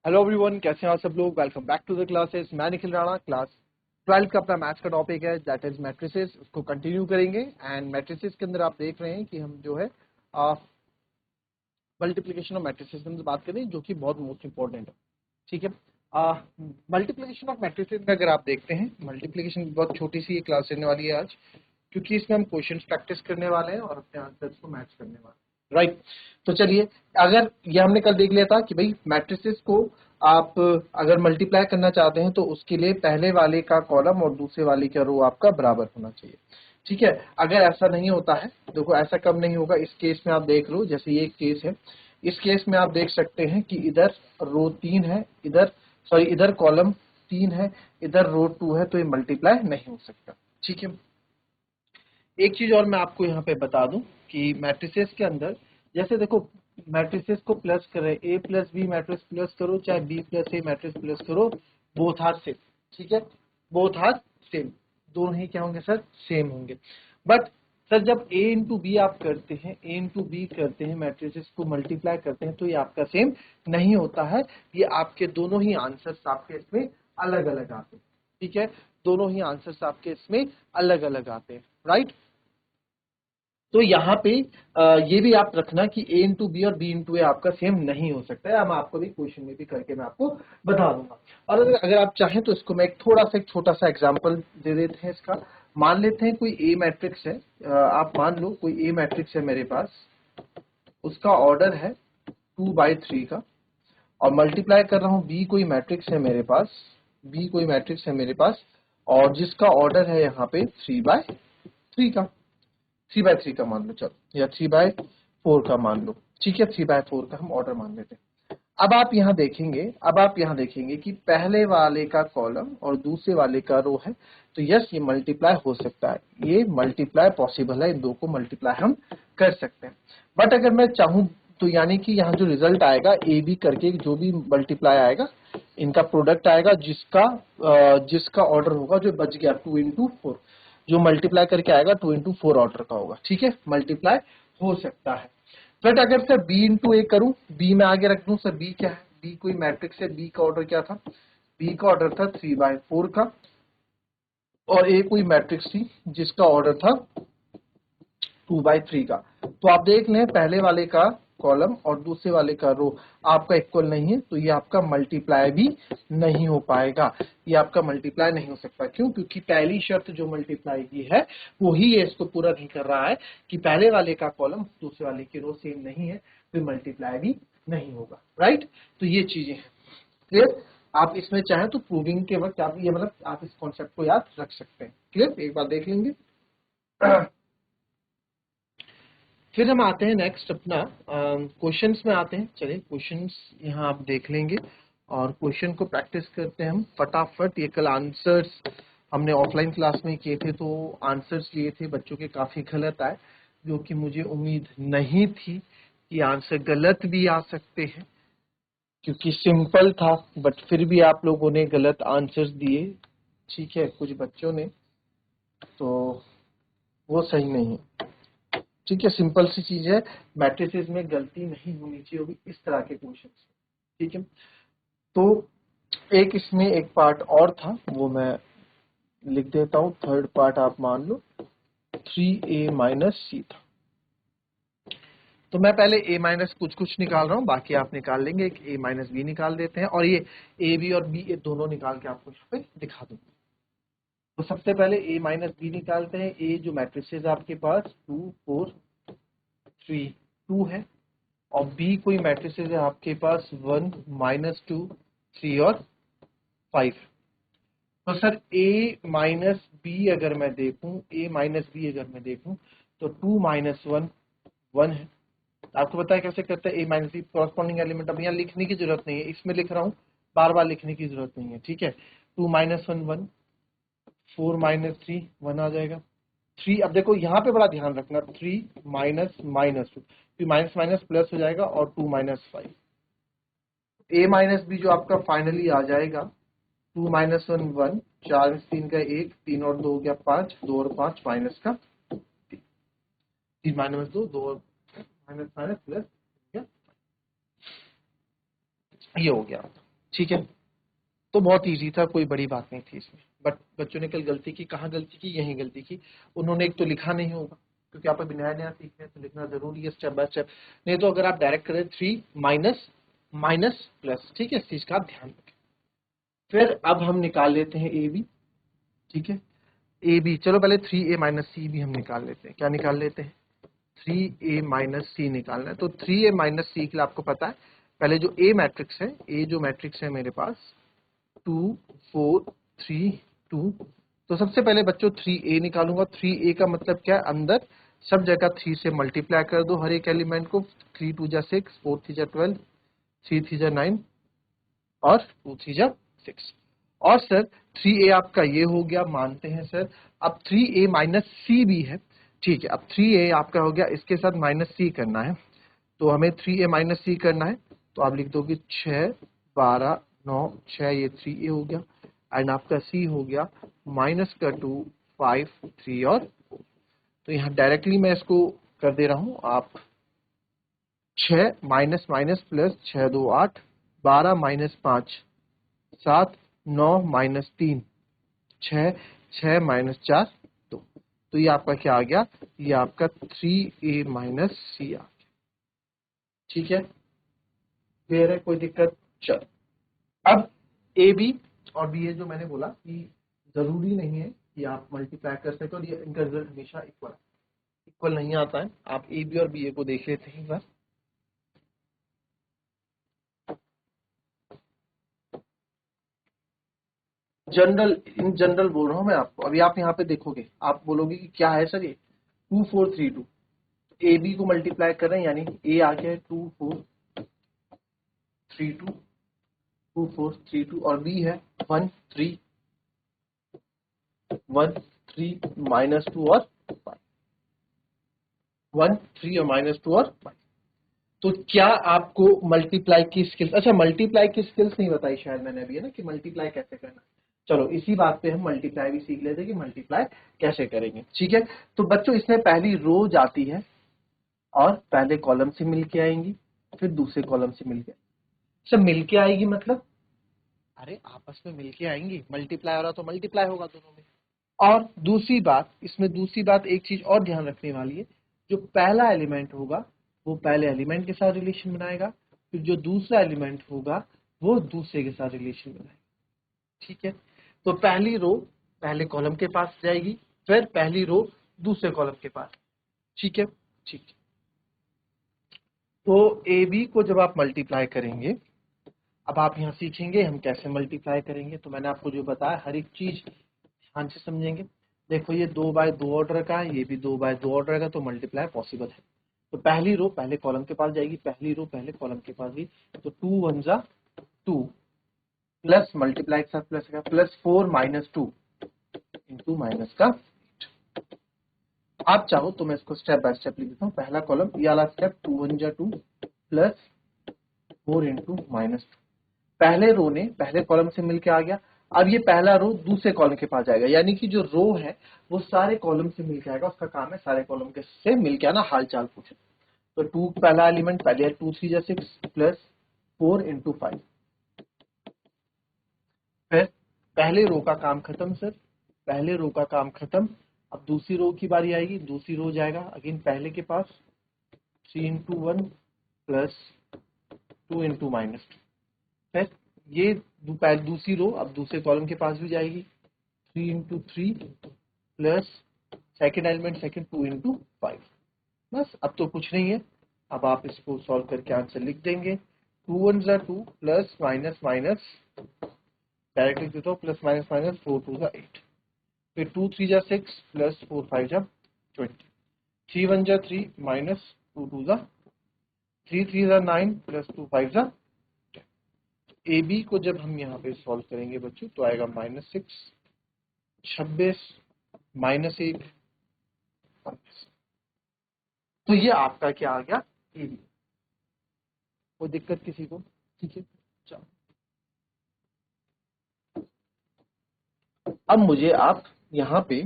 Hello everyone, कैसे हैं आप सब लोग। Welcome back to the classes. मैं निखिल राणा। क्लास 12 का अपना मैथ्स का टॉपिक है, दैट इज मैट्रिसेस। उसको कंटिन्यू करेंगे। एंड मैट्रिसेस के अंदर आप देख रहे हैं कि हम जो है मल्टीप्लिकेशन ऑफ मैट्रिसेस के अंदर बात करें, जो कि बहुत मोस्ट इंपॉर्टेंट है। ठीक है। मल्टीप्लिकेशन ऑफ मैट्रिसेस में अगर आप देखते हैं, मल्टीप्लिकेशन बहुत छोटी सी क्लास रहने वाली है आज, क्योंकि इसमें हम क्वेश्चंस प्रैक्टिस करने वाले हैं और अपने आंसर्स को मैच करने वाले हैं। राइट। तो चलिए, अगर ये हमने कल देख लिया था कि भाई मैट्रिसेस को आप अगर मल्टीप्लाई करना चाहते हैं तो उसके लिए पहले वाले का कॉलम और दूसरे वाले का रो आपका बराबर होना चाहिए। ठीक है। अगर ऐसा नहीं होता है, देखो ऐसा कब नहीं होगा, इस केस में आप देख लो, जैसे ये केस है, इस केस में आप देख सकते हैं कि इधर रो 3 है, इधर कॉलम 3 है, इधर रो 2 है, तो ये मल्टीप्लाई नहीं हो सकता। ठीक है। एक चीज और मैं आपको यहाँ पे बता दूं कि मैट्रिसेस के अंदर, जैसे देखो, मैट्रिसेस को प्लस करें, ए प्लस बी मैट्रिक्स प्लस करो, चाहे बी प्लस ए मैट्रिक्स प्लस करो, बोथ आर सेम। ठीक है, बोथ आर सेम, दोनों ही क्या होंगे सर, सेम होंगे। बट सर जब ए इंटू बी आप करते हैं, ए इंटू बी करते हैं, मैट्रिसेस को मल्टीप्लाई करते हैं, तो ये आपका सेम नहीं होता है। ये आपके दोनों ही आंसर्स आपके इसमें अलग अलग आते हैं। ठीक है, दोनों ही आंसर्स आपके इसमें अलग अलग आते हैं। राइट। तो यहाँ पे ये भी आप रखना कि a इंटू बी और b इंटू ए आपका सेम नहीं हो सकता है। हम आपको भी क्वेश्चन में भी करके मैं आपको बता दूंगा। और अगर आप चाहें तो इसको मैं एक छोटा सा एग्जांपल दे देते हैं इसका। मान लेते हैं कोई a मैट्रिक्स है, आप मान लो कोई a मैट्रिक्स है मेरे पास, उसका ऑर्डर है 2/3 का, और मल्टीप्लाई कर रहा हूँ b कोई मैट्रिक्स है मेरे पास, b कोई मैट्रिक्स है मेरे पास, और जिसका ऑर्डर है यहाँ पे 3/3 का, 3/3 का मान लो, चलो, या 3/4 का मान लो। ठीक है, 3/4 का हम ऑर्डर मान लेते हैं। अब आप यहाँ देखेंगे कि पहले वाले का कॉलम और दूसरे वाले का रो है, तो यस ये मल्टीप्लाई हो सकता है, ये मल्टीप्लाई पॉसिबल है, इन दो को मल्टीप्लाई हम कर सकते हैं। बट अगर मैं चाहूं तो यानी कि यहाँ जो रिजल्ट आएगा ए बी करके, जो भी मल्टीप्लाई आएगा, इनका प्रोडक्ट आएगा, जिसका ऑर्डर होगा, जो बच गया 2 into 4, जो मल्टीप्लाई करके आएगा 2 into 4 ऑर्डर का होगा। ठीक है, मल्टीप्लाई हो सकता है। बट अगर सर b इंटू ए करूं, b में आगे रख दूं, सर b क्या है, b कोई मैट्रिक्स है, b का ऑर्डर क्या था, b का ऑर्डर था 3/4 का, और a कोई मैट्रिक्स थी जिसका ऑर्डर था 2/3 का। तो आप देख लें, पहले वाले का कॉलम और दूसरे वाले का रो आपका इक्वल नहीं है, तो ये आपका मल्टीप्लाई भी नहीं हो पाएगा, ये आपका मल्टीप्लाई नहीं हो सकता। क्यों? क्योंकि पहली शर्त जो मल्टीप्लाई की है वही ये इसको पूरा नहीं कर रहा है कि पहले वाले का कॉलम दूसरे वाले की रो सेम नहीं है, तो मल्टीप्लाई भी नहीं होगा। राइट। तो ये चीजें हैं। क्लियर? आप इसमें चाहें तो प्रूविंग के वक्त आप ये मतलब आप इस कॉन्सेप्ट को याद रख सकते हैं। क्लियर? एक बार देख लेंगे। फिर हम आते हैं नेक्स्ट अपना क्वेश्चंस में आते हैं। चलिए क्वेश्चंस यहाँ आप देख लेंगे और क्वेश्चन को प्रैक्टिस करते हैं हम फटाफट। ये कल आंसर्स हमने ऑफलाइन क्लास में किए थे, तो आंसर्स लिए थे बच्चों के काफी गलत आए, जो कि मुझे उम्मीद नहीं थी कि आंसर गलत भी आ सकते हैं, क्योंकि सिंपल था, बट फिर भी आप लोगों ने गलत आंसर्स दिए। ठीक है, कुछ बच्चों ने, तो वो सही नहीं है। ठीक है, सिंपल सी चीज है, मैट्रिसेस में गलती नहीं होनी चाहिए होगी इस तरह के क्वेश्चन। ठीक है, तो एक इसमें एक पार्ट और था, वो मैं लिख देता हूं। थर्ड पार्ट आप मान लो 3a माइनस सी था। तो मैं पहले a माइनस कुछ निकाल रहा हूं, बाकी आप निकाल लेंगे। एक a माइनस बी निकाल देते हैं, और ये ए बी और बी, ये दोनों निकाल के आपको यहाँ पे दिखा दूंगा। तो सबसे पहले a माइनस बी निकालते हैं। a जो मैट्रिसेस आपके पास 2 4 3 2 है, और बी कोई मैट्रिसेस है आपके पास 1 -2 3 और 5। तो सर ए माइनस बी अगर मैं देखूं, तो 2 - 1 1 है। आपको पता है कैसे करते हैं, ए माइनस बी कॉरस्पॉन्डिंग एलिमेंट। अब यहाँ लिखने की जरूरत नहीं है, इसमें लिख रहा हूँ, बार बार लिखने की जरूरत नहीं है। ठीक है, 2 - 1 1, 4 - 3 1 आ जाएगा। 3, अब देखो यहाँ पे बड़ा ध्यान रखना, 3 माइनस -2, फिर माइनस माइनस प्लस हो जाएगा, और 2 - 5। a माइनस बी जो आपका फाइनली आ जाएगा 2 - 1 1, 4 में 3 का 1, 3 और 2 हो गया 5, 2 और 5 माइनस का 3 माइनस 2 2 और माइनस माइनस प्लस, ये हो गया। ठीक है, तो बहुत इजी था, कोई बड़ी बात नहीं थी इसमें। बट बच्चों ने कल गलती की, कहाँ गलती की, यही गलती की। उन्होंने एक तो लिखा नहीं होगा, क्योंकि आप अभी नया नया सीख रहे हैं तो लिखना जरूरी है स्टेप बाय स्टेप। नहीं तो अगर आप डायरेक्ट करें 3 माइनस माइनस प्लस, ठीक है, इस चीज का आप ध्यान रखें। फिर अब हम निकाल लेते हैं ए बी, ठीक है, ए बी। चलो पहले 3a माइनस सी भी हम निकाल लेते हैं। क्या निकाल लेते हैं? 3a माइनस सी निकालना है। तो 3a माइनस सी के लिए आपको पता है, पहले जो ए मैट्रिक्स है, ए जो मैट्रिक्स है मेरे पास 2 4 3 2, तो सबसे पहले बच्चों 3a निकालूंगा। 3a का मतलब क्या है? अंदर सब जगह 3 से मल्टीप्लाई कर दो हर एक एलिमेंट को। 3 2 जा 6, 4 3 जा 12, 3 3 जा 9 और 2 3 जा 6। और सर 3a आपका ये हो गया, मानते हैं सर। अब 3a माइनस सी भी है, ठीक है। अब 3a आपका हो गया, इसके साथ माइनस सी करना है, तो हमें 3a माइनस सी करना है। तो आप लिख दोगे 6 12 9 6, ये 3a हो गया। एंड आपका c हो गया माइनस का 2 5 3 और 4। तो यहाँ डायरेक्टली मैं इसको कर दे रहा हूँ। आप 6 minus minus plus 6 2 8, 12 minus 5 7, 9 minus 3 6, 6 minus 4 2। तो ये आपका क्या आ गया? ये आपका 3a माइनस सी आ गया, ठीक है। क्लियर है? कोई दिक्कत? चल, अब ए बी और बी ए जो मैंने बोला कि जरूरी नहीं है कि आप मल्टीप्लाई कर सके, और ये इनका रिजल्ट हमेशा इक्वल नहीं आता है। आप ए बी और बी ए को देख लेते हैं एक बार। जनरल, इन जनरल बोल रहा हूं मैं आपको। अभी आप यहाँ पे देखोगे, आप बोलोगे कि क्या है सर ये? 2 4 3 2। ए बी को मल्टीप्लाई कर रहे हैं, यानी ए आ गया है 2 4 3 2, 2 4 3 2, और बी है 1 3 1 3 माइनस 2 और 5, 1 3 और माइनस 2 और 5। तो क्या आपको मल्टीप्लाई की स्किल्स, अच्छा मल्टीप्लाई की स्किल्स नहीं बताई शायद मैंने अभी, है ना, कि मल्टीप्लाई कैसे करना है। चलो इसी बात पे हम मल्टीप्लाई भी सीख लेते हैं कि मल्टीप्लाई कैसे करेंगे, ठीक है। तो बच्चों इसमें पहली रो जाती है और पहले कॉलम से मिलके आएंगी, फिर दूसरे कॉलम से मिलके, सब मिलके आएगी मतलब, अरे आपस में मिलके आएंगी, मल्टीप्लाई हो रहा तो मल्टीप्लाई होगा दोनों में। और दूसरी बात, इसमें दूसरी बात एक चीज और ध्यान रखने वाली है, जो पहला एलिमेंट होगा वो पहले एलिमेंट के साथ रिलेशन बनाएगा, फिर जो दूसरा एलिमेंट होगा वो दूसरे के साथ रिलेशन बनाएगा, ठीक है। तो पहली रो पहले कॉलम के पास जाएगी, फिर पहली रो दूसरे कॉलम के पास, ठीक है, ठीक है। तो ए बी को जब आप मल्टीप्लाई करेंगे, अब आप यहाँ सीखेंगे हम कैसे मल्टीप्लाई करेंगे। तो मैंने आपको जो बताया हर एक चीज ध्यान से समझेंगे। देखो ये 2 बाय 2 ऑर्डर का है, ये भी 2 बाय 2 ऑर्डर का, तो मल्टीप्लाई पॉसिबल है। तो पहली रो पहले कॉलम के पास जाएगी, पहली रो पहले कॉलम के पास गई, तो 2 1 जा 2, प्लस मल्टीप्लाई के साथ प्लस का प्लस 4 माइनस 2 इंटू माइनस का 8। आप चाहो तो मैं इसको स्टेप बाय स्टेप लिख देता हूँ। पहला कॉलम ये वाला स्टेप 2 1 जा 2 प्लस 4 इंटू माइनस 2। पहले रो ने पहले कॉलम से मिलके आ गया। अब ये पहला रो दूसरे कॉलम के पास जाएगा, यानी कि जो रो है वो सारे कॉलम से मिलके आएगा। उसका काम है सारे कॉलम के से मिलके आना, हाल चाल पूछे। तो 2 पहला एलिमेंट पहले 2 3 जा 6 प्लस 4 इंटू 5। फिर पहले रो का काम खत्म सर, पहले रो का काम खत्म। अब दूसरी रो की बारी आएगी, दूसरी रो जाएगा अगेन पहले के पास, 3 इंटू 1 प्लस 2 इंटू माइनस 2। फिर ये दूसरी रो अब दूसरे कॉलम के पास भी जाएगी, 3 into 3 plus second element second 2 into 5। बस अब तो कुछ नहीं है। अब आप इसको सॉल्व करके आंसर लिख देंगे। 2 1 जा 2 प्लस माइनस माइनस, डायरेक्ट लिख देता हूँ, प्लस माइनस माइनस 4 2 जा 8, फिर 2 3 जा 6 प्लस 4 5 जा 20, 3 1 जा 3 माइनस 2 2 जा 3 3 जा 9 प्लस 2 5 जा। ए बी को जब हम यहाँ पे सॉल्व करेंगे बच्चों तो आएगा -6 26 -1 25। तो ये आपका क्या आ गया? A B. कोई दिक्कत किसी को? ठीक है, चलो अब मुझे आप यहाँ पे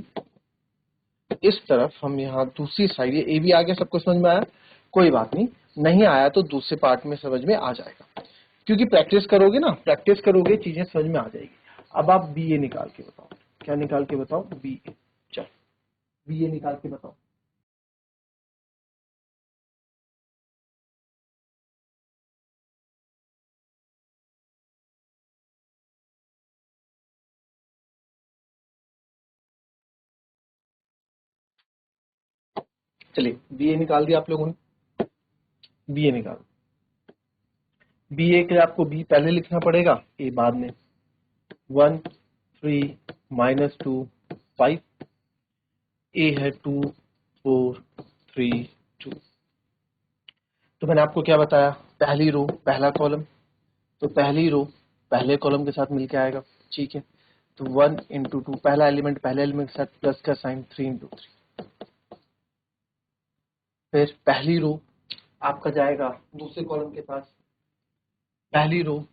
इस तरफ, हम यहाँ दूसरी साइड, ये ए बी आ गया, सबको समझ में आया? कोई बात नहीं, नहीं आया तो दूसरे पार्ट में समझ में आ जाएगा। क्योंकि प्रैक्टिस करोगे ना, प्रैक्टिस करोगे चीजें समझ में आ जाएगी। अब आप बी ए निकाल के बताओ, क्या निकाल के बताओ, बी ए। चलो बी ए निकाल के बताओ। चलिए बी ए निकाल दिया आप लोगों ने, बी ए निकाल। बी ए के लिए आपको बी पहले लिखना पड़ेगा, ए बाद में। 1 3 -2 5, ए है 2 4 3 2। तो मैंने आपको क्या बताया, पहली रो पहला कॉलम, तो पहली रो पहले कॉलम के साथ मिलके आएगा, ठीक है। तो 1 × 2, पहला एलिमेंट पहले एलिमेंट के साथ प्लस का साइन, 3 × 3। फिर पहली रो आपका जाएगा दूसरे कॉलम के पास, पहली रो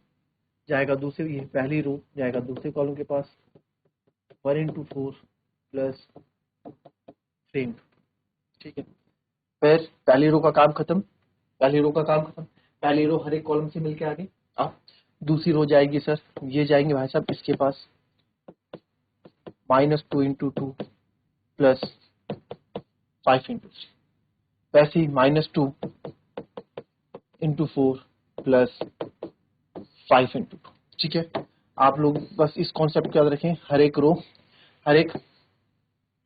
जाएगा दूसरी, ये पहली रो जाएगा दूसरे कॉलम के पास, 1 × 4 प्लस 3, ठीक है। फिर पहली रो का काम खत्म, पहली रो का काम खत्म, पहली रो हर एक कॉलम से मिलके आ गई। अब दूसरी रो जाएगी सर, ये जाएंगे भाई साहब इसके पास, -2 × 2 प्लस 5 × 3, वैसे ही -2 × 4 प्लस 5 × 2, ठीक है। आप लोग बस इस कॉन्सेप्ट को याद रखें, हर एक रो हर एक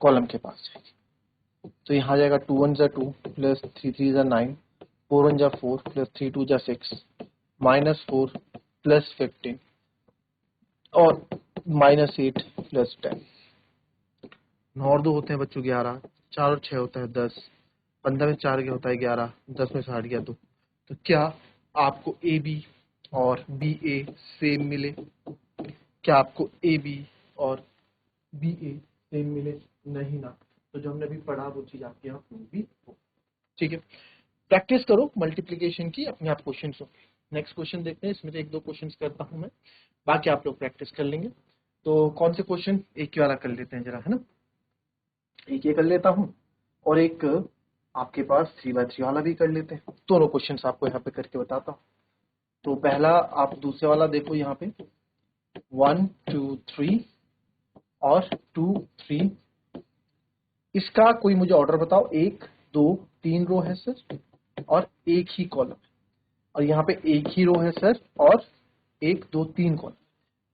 कॉलम के पास जाएगी। तो यहाँ जाएगा 2 1 = 2 प्लस 3 3 = 9, 4 1 = 4 प्लस 3 2 = 6, -4 प्लस 15 और -8 प्लस 10। 9 और 2 होते हैं बच्चों 11, 4 और 6 होता है 10, 15 में 4 क्या होता है 11, 10 में से हट गया 2। तो क्या आपको ए बी और बी ए सेम मिले? क्या आपको ए बी और बी ए सेम मिले? नहीं ना। तो जो हमने अभी पढ़ा वो चीज आपके यहाँ प्रूव भी हो, ठीक है। प्रैक्टिस करो मल्टीप्लिकेशन की, अपने आप क्वेश्चन हो। नेक्स्ट क्वेश्चन देखते हैं, इसमें से 1-2 क्वेश्चन करता हूं मैं, बाकी आप लोग प्रैक्टिस कर लेंगे। तो कौन से क्वेश्चन, एक ही वाला कर लेते हैं जरा, है ना। एक ये कर लेता हूं और एक आपके पास 3x3 वाला भी कर लेते हैं। दोनों क्वेश्चन आपको यहाँ पे करके बताता हूँ। तो पहला आप दूसरे वाला देखो, यहाँ पे 1 2 3 और 2 3, इसका कोई मुझे ऑर्डर बताओ। 1 2 3 रो है सर और एक ही कॉलम है, और यहाँ पे एक ही रो है सर और 1 2 3 कॉलम,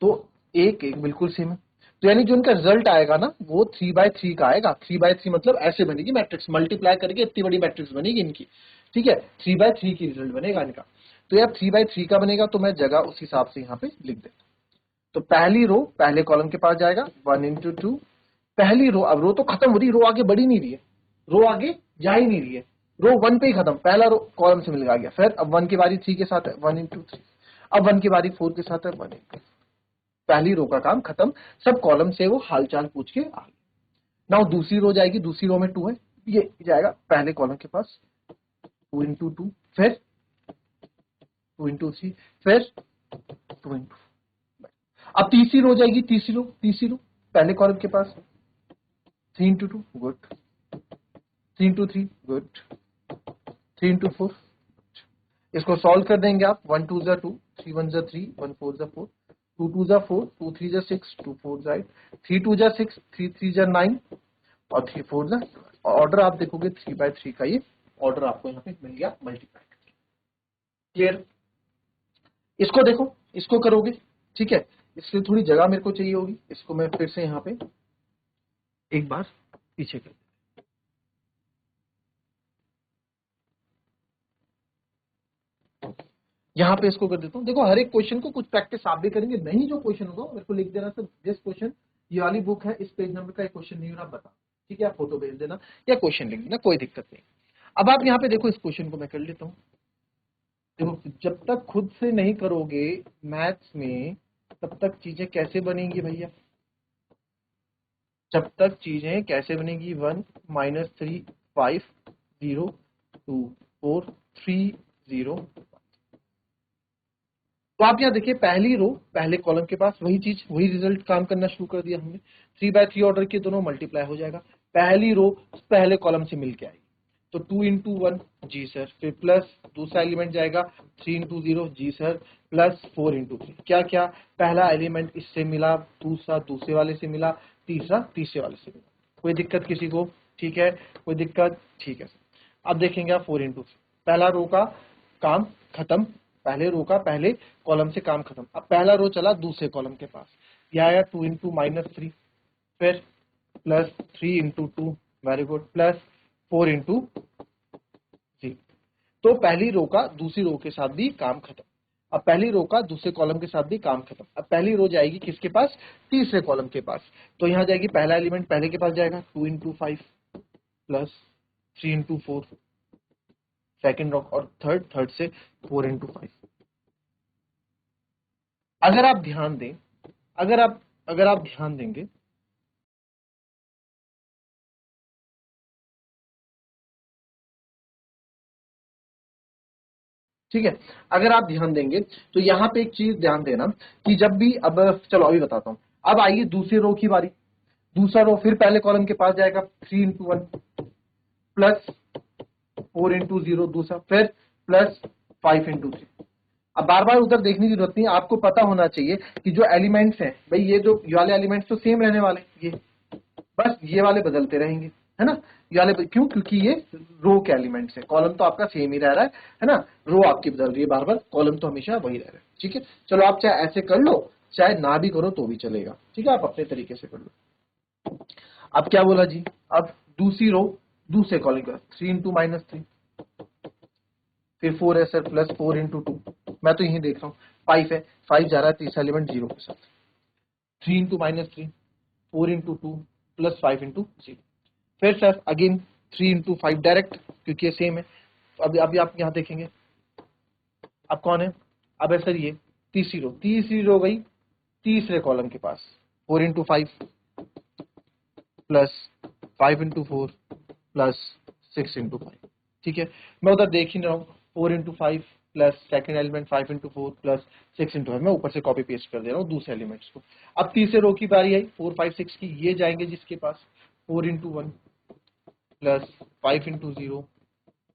तो एक एक बिल्कुल सेम है। तो यानी जो इनका रिजल्ट आएगा ना वो 3/3 का आएगा। 3/3 मतलब ऐसे बनेगी मैट्रिक्स, मल्टीप्लाई करके इतनी बड़ी मैट्रिक्स बनेगी इनकी, ठीक है। 3/3 की रिजल्ट बनेगा इनका। तो यार 3/3 का बनेगा, तो मैं जगह उस हिसाब से यहाँ पे लिख देता हूँ। तो पहली रो पहले कॉलम के पास जाएगा, 1 × 2, पहली रो, अब रो तो खत्म हो रही, रो आगे बढ़ी नहीं रही है, रो आगे जा ही नहीं रही है, रो 1 पे ही खत्म, पहला रो कॉलम से मिल गया। फिर अब 1 की बारी 3 के साथ है, 1 × 3, अब 1 की बारी 4 के साथ है, 1 × 4, पहली रो का काम खत्म, सब कॉलम से वो हालचाल पूछ के आ गए। नाउ दूसरी रो जाएगी, दूसरी रो में 2 है, ये जाएगा पहले कॉलम के पास, 2 × 2, फिर 2 × 3, फिर 2 × 2। अब तीसरी रो जाएगी, तीसरी रो पहले कॉलम के पास, 3 × 2, गुड, 3 × 3, गुड, 3 × 4। इसको सॉल्व कर देंगे आप, 1 2 = 2, 3 1 = 3, 1 4 = 4, 2 2 = 4, 2 3 = 6, 2 4 = 8, 3 2 = 6, 3 3 = 9 और 3 4 = 12। ऑर्डर आप देखोगे 3/3 का, ये ऑर्डर आपको यहाँ पे मिल गया मल्टीप्लाई। क्लियर? इसको देखो, इसको करोगे, ठीक है। इसलिए थोड़ी जगह मेरे को चाहिए होगी, इसको मैं फिर से यहाँ पे एक बार पीछे कर, यहाँ पे इसको कर देता हूँ। देखो हर एक क्वेश्चन को कुछ प्रैक्टिस आप भी करेंगे, नहीं जो क्वेश्चन होगा मेरे को लिख देना सर, दिस क्वेश्चन, ये वाली बुक है, इस पेज नंबर का एक क्वेश्चन नहीं हो रहा बता, ठीक है। आप फोटो भेज देना या क्वेश्चन लिख देना, कोई दिक्कत नहीं। अब आप यहाँ पे देखो, इस क्वेश्चन को मैं कर लेता हूँ। देखो जब तक खुद से नहीं करोगे मैथ्स में, तब तक चीजें कैसे बनेंगी भैया, जब तक चीजें कैसे बनेगी। 1 -3 5 0 2 4 3 0। तो आप यहाँ देखिए, पहली रो पहले कॉलम के पास वही चीज, वही रिजल्ट काम करना शुरू कर दिया हमने। 3/3 ऑर्डर के दोनों मल्टीप्लाई हो जाएगा, पहली रो पहले कॉलम से मिलके आएगी। तो 2 इंटू 1 जी सर, फिर प्लस दूसरा एलिमेंट जाएगा 3 इंटू 0 जी सर, प्लस 4 इंटू 3। क्या क्या, पहला एलिमेंट इससे मिला, दूसरा दूसरे वाले से मिला, तीसरा तीसरे वाले से मिला। कोई दिक्कत किसी को? ठीक है, कोई दिक्कत? ठीक है सर। अब देखेंगे आप 4 इंटू 3, पहला रो का काम खत्म, पहले रो का पहले कॉलम से काम खत्म। अब पहला रो चला दूसरे कॉलम के पास, यह आया 2 इंटू -3, फिर plus 3 into 2, very good, plus 4 into 3। तो पहली रो का दूसरी रो के साथ भी काम खत्म। अब पहली रो का दूसरे कॉलम के साथ भी काम खत्म। अब पहली रो जाएगी किसके पास? तीसरे कॉलम के पास। तो यहां जाएगी, पहला एलिमेंट पहले के पास जाएगा 2 into 5 plus 3 into 4 second row, और थर्ड से 4 इंटू 5। अगर आप ध्यान दें, अगर आप ध्यान देंगे, ठीक है, अगर आप ध्यान देंगे तो यहाँ पे एक चीज ध्यान देना कि जब भी, अब चलो अभी बताता हूँ। अब आइए दूसरी रो की बारी। दूसरा रो फिर पहले कॉलम के पास जाएगा 3 इंटू 1 प्लस 4 इंटू 0 दूसरा, फिर प्लस 5 इंटू 3। अब बार बार उधर देखने की जरूरत नहीं, आपको पता होना चाहिए कि जो एलिमेंट्स हैं भाई, ये वाले एलिमेंट्स तो सेम रहने वाले, ये बस ये वाले बदलते रहेंगे, है ना। ये वाले क्यों? क्योंकि ये रो के एलिमेंट्स है, कॉलम तो आपका सेम ही रह रहा है ना, रो आपकी बदल रही है बार बार, कॉलम तो हमेशा वही रह रहा है। ठीक है, चलो आप चाहे ऐसे कर लो, चाहे ना भी करो तो भी चलेगा, ठीक है, आप अपने तरीके से कर लो। अब क्या बोला जी, अब दूसरी रो दूसरे कॉलम का 3 इंटू -3, फिर 4 है सर, प्लस 4 इंटू 2, मैं तो यही देख रहा हूँ 5 है, 5 जा रहा है तीसरा एलिमेंट 0 के साथ, 3 इंटू -3, 4 इंटू 2 प्लस 5 इंटू 0। फिर सर अगेन 3 इंटू 5 डायरेक्ट, क्योंकि ये सेम है। तो अभी आप यहाँ देखेंगे, अब कौन है? अब है सर ये तीसरी रो गई तीसरे कॉलम के पास, 4 into 5 plus 5 into 4 plus 6 into 5। ठीक है, मैं उधर देख ही नहीं रहा हूँ, 4 into 5 plus second element 5 into 4 plus 6 into 5, मैं ऊपर से कॉपी पेस्ट कर दे रहा हूँ दूसरे एलिमेंट्स को। अब तीसरे रो की बारी आई 4 5 6 की, ये जाएंगे जिसके पास 4 into 1 plus 5 into 0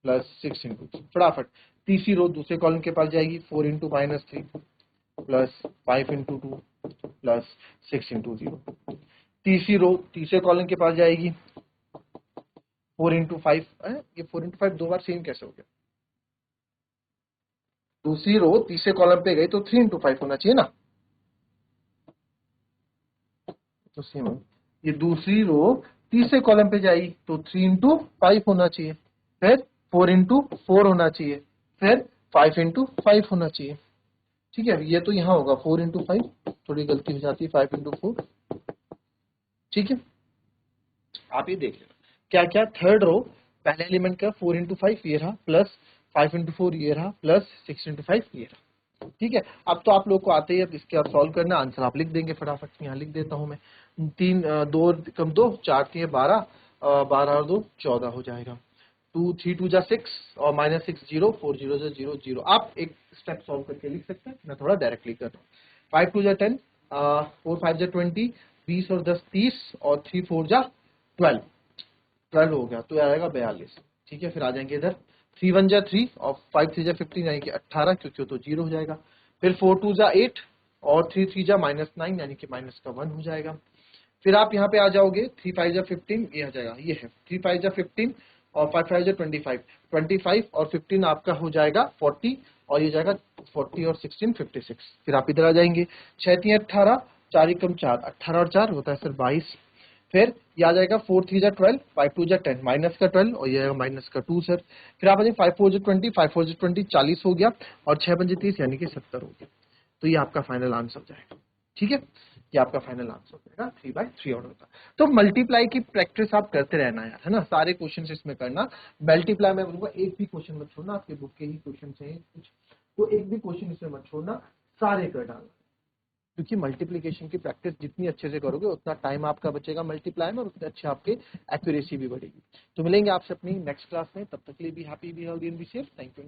plus 6 into 3। फटाफट तीसरी रो दूसरे कॉलम के पास जाएगी, 4 into -3 plus 5 into 2 plus 6 into 0। तीसरी रो तीसरे कॉलम के पास जाएगी, 4 इंटू 5, ये 4 इंटू 5 दो बार सेम कैसे हो गया? दूसरी रो तीसरे कॉलम पे गई तो 3 इंटू 5 होना चाहिए ना, तो सेम है। ये दूसरी रो तीसरे कॉलम पे जाएगी तो 3 इंटू 5 होना चाहिए, फिर 4 इंटू 4 होना चाहिए, फिर 5 इंटू 5 होना चाहिए। ठीक है, ये तो यहाँ होगा 4 इंटू 5, थोड़ी गलती हो जाती है, 5 इंटू 4। ठीक है, आप ये देख लेना क्या क्या। थर्ड रो पहले एलिमेंट का 4 इंटू 5 ये रहा, प्लस 5 इंटू 4 ये रहा, प्लस 6 इंटू 5 ये रहा। ठीक है, अब तो आप लोग को आते ही, अब इसके आप सॉल्व करना, आंसर आप लिख देंगे फटाफट। यहाँ लिख देता हूँ मैं, 2 कम 2 4 3 12, 12 और 2 14 हो जाएगा। 2 3 2 जा 6 और -6 0, 4 0 जा 0 0। आप एक स्टेप सॉल्व करके लिख सकते हैं, मैं थोड़ा डायरेक्टली कर रहा हूँ। 5 2 जा 10, 4 5 जा 20, 20 और 10 30, और 3 4 जा 12, 12 हो गया तो आएगा 42। ठीक है, फिर आ जाएंगे इधर, 3 1 जा 3 और 5 3 जा 15 यानी कि 18, क्योंकि वो तो 0 हो जाएगा। फिर 4 2 जा 8 और 3 3 जा -9 यानी कि माइनस का 1 हो जाएगा। फिर आप यहाँ पे आ जाओगे, 3 5 जा 15, ये आ जाएगा, ये है 3 5 जा 15 और 5 5 जा 25, 25 और 15 आपका हो जाएगा 40, और ये जाएगा 40 और 16 56। फिर आप इधर आ जाएंगे, 6 3 18, 4 एकम 4, 18 और 4 होता है सर 22। फिर ये आ जाएगा 4 3 जा 12, 5 2 जा 10, माइनस का 12, और ये आएगा माइनस का 2 सर। फिर आप आ जाएंगे 5 4 जा 20, 5 4 जा 20, 40 हो गया, और 6 5 30 यानी कि 70 हो गया। तो ये आपका फाइनल आंसर हो जाएगा। ठीक है, ये आपका फाइनल आंसर हो जाएगा 3/3 ऑर्डर का। तो मल्टीप्लाई की प्रैक्टिस आप करते रहना यार, है ना, सारे क्वेश्चन इसमें करना। मल्टीप्लाई में बोलूंगा एक भी क्वेश्चन मत छोड़ना, आपके बुक के ही क्वेश्चन हैं कुछ, तो एक भी क्वेश्चन इसमें मत छोड़ना, सारे कर डालना। क्योंकि मल्टीप्लिकेशन की प्रैक्टिस जितनी अच्छे से करोगे उतना टाइम आपका बचेगा मल्टीप्लाई में, और उतने अच्छे आपके एक्यूरेसी भी बढ़ेगी। तो मिलेंगे आपसे अपनी नेक्स्ट क्लास में, तब तक के लिए भी happy, be healthy and be safe. Thank you.